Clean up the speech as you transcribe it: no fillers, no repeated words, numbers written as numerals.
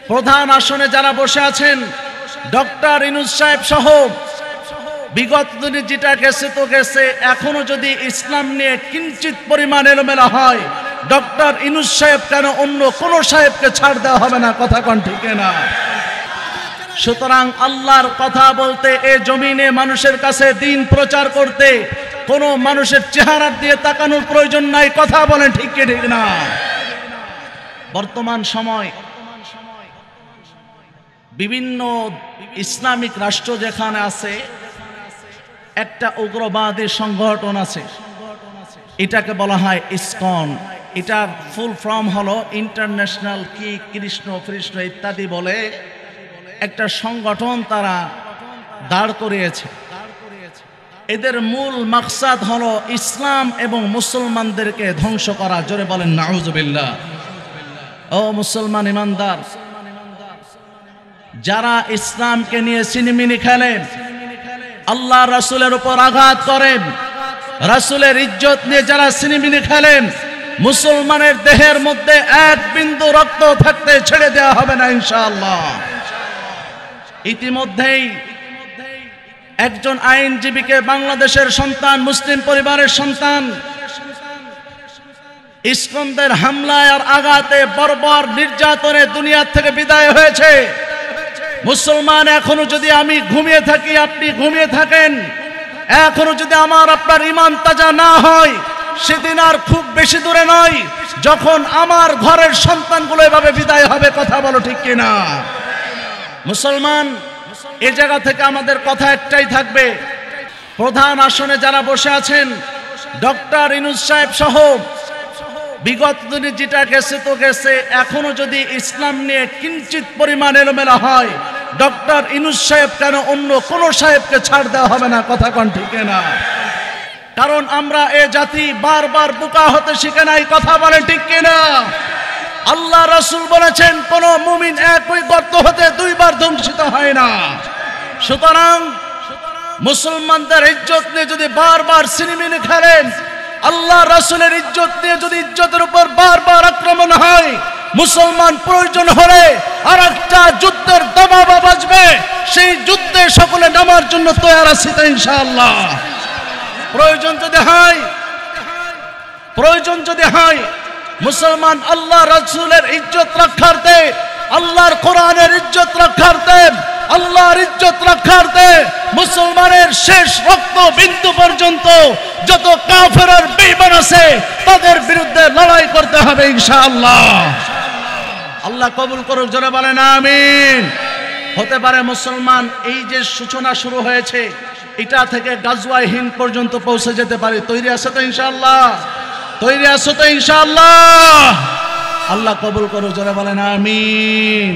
প্রধান আসনে যারা বসে আছেন ডক্টর ইউনূস সাহেব সহ বিগত দিনে যেটা গেছে তো গেছে, এখনো যদি ইসলাম নিয়ে কিঞ্চিত পরিমাণ এলোমেলো হয়, ডক্টর ইউনূস সাহেব কেন অন্য কোন সাহেবকে ছাড় দেওয়া হবে না? কথা কোন ঠিক না? সুতরাং আল্লাহর কথা বলতে, এ জমিনে মানুষের কাছে দ্বীন প্রচার করতে কোনো মানুষের চেহারা দিয়ে তাকানোর প্রয়োজন নাই। কথা বলেন ঠিক কি ঠিক না? বর্তমান সময় বিভিন্ন ইসলামিক রাষ্ট্র যেখানে আছে, একটা উগ্রবাদী সংগঠন আছে, এটাকে বলা হয় ইসকন। এটার ফুল ফর্ম হলো ইন্টারন্যাশনাল কি কৃষ্ণ কৃষ্ণ ইত্যাদি বলে একটা সংগঠন তারা দাঁড় করিয়েছে। এদের মূল মাকসাদ হলো ইসলাম এবং মুসলমানদেরকে ধ্বংস করা। জোরে বলেন নাউজুবিল্লাহ। ও মুসলমান ইমানদার, যারা ইসলামকে নিয়ে সিনেমিনি খেলেন, আল্লাহ রাসূলের উপর আঘাত করেন, রাসূলের ইজ্জত নিয়ে যারা সিনেমিনি খেলেন, মুসলমানের দেহের মধ্যে এক বিন্দু রক্ত থাকতে ছেড়ে দেওয়া হবে না ইনশাআল্লাহ। ইতিমধ্যেই একজন আইনজীবীকে, বাংলাদেশের সন্তান, মুসলিম পরিবারের সন্তান, ইসকনদের হামলায় আর আঘাতে বর্বর নির্যাতনে দুনিয়া থেকে বিদায় হয়েছে। মুসলমান, এখনো যদি আমি ঘুমিয়ে থাকি, আপনি ঘুমিয়ে থাকেন, এখনো যদি আমার আপনার ঈমান তাজা না হয়, সেদিন আর খুব বেশি দূরে নয় যখন আমার ঘরের সন্তানগুলো এভাবে বিদায় হবে। কথা বলো ঠিক কিনা? মুসলমান, এ জায়গা থেকে আমাদের কথা একটাই থাকবে, প্রধান আসনে যারা বসে আছেন ডক্টর ইউনূস সাহেব সহ বিগত দিনে যেটা গেছে তো গেছে, এখনো যদি ইসলাম নিয়ে কিঞ্চিত পরিমাণ এলোমেলো হয়, ডক্টর ইউনূস সাহেব কেন অন্য কোন সাহেবকে ছাড় দেওয়া হবে না? কথা কোন ঠিক না? কারণ আমরা এ জাতি বারবার বোকা হতে শিখে নাই। কথা বলে ঠিক কিনা? আল্লাহ রাসূল বলেছেন, কোন মুমিন একই গর্ত হতে দুইবার ধ্বংসিত হয় না। সুতরাং মুসলমানদের ইজ্জত নিয়ে যদি বারবার সিনেমিনি খেলেন, আল্লাহ রাসূলের ইজ্জত নিয়ে যদি ইজ্জতের উপর বারবার আক্রমণ হয়, মুসলমান প্রয়োজন হলে আরেকটা যুদ্ধের দামামা বাজবে, সেই যুদ্ধে সকলে নামার জন্য তৈরি আছি তো ইনশাআল্লাহ। প্রয়োজন যদি হয় মুসলমান আল্লাহ রাসূলের ইজ্জত রক্ষার্থে, আল্লাহর কোরআনের ইজ্জত রক্ষার্থে, আল্লাহর ইজ্জত রক্ষার্থে মুসলমানের শেষ রক্ত বিন্দু পর্যন্ত যত কাফের আর বেঈমান আছে তাদের বিরুদ্ধে লড়াই করতে হবে ইনশাআল্লাহ। আল্লাহ কবুল করুক, জোরে বলেন আমিন। হতে পারে মুসলমান এই যে সূচনা শুরু হয়েছে, এটা থেকে গাজওয়ায়ে হিন্দ পর্যন্ত পৌঁছে যেতে পারে। তৈরি আছে তো ইনশাআল্লাহ? তৈরি আছো তো ইনশাআল্লাহ? আল্লাহ কবুল করুক, জোরে বলেন আমিন।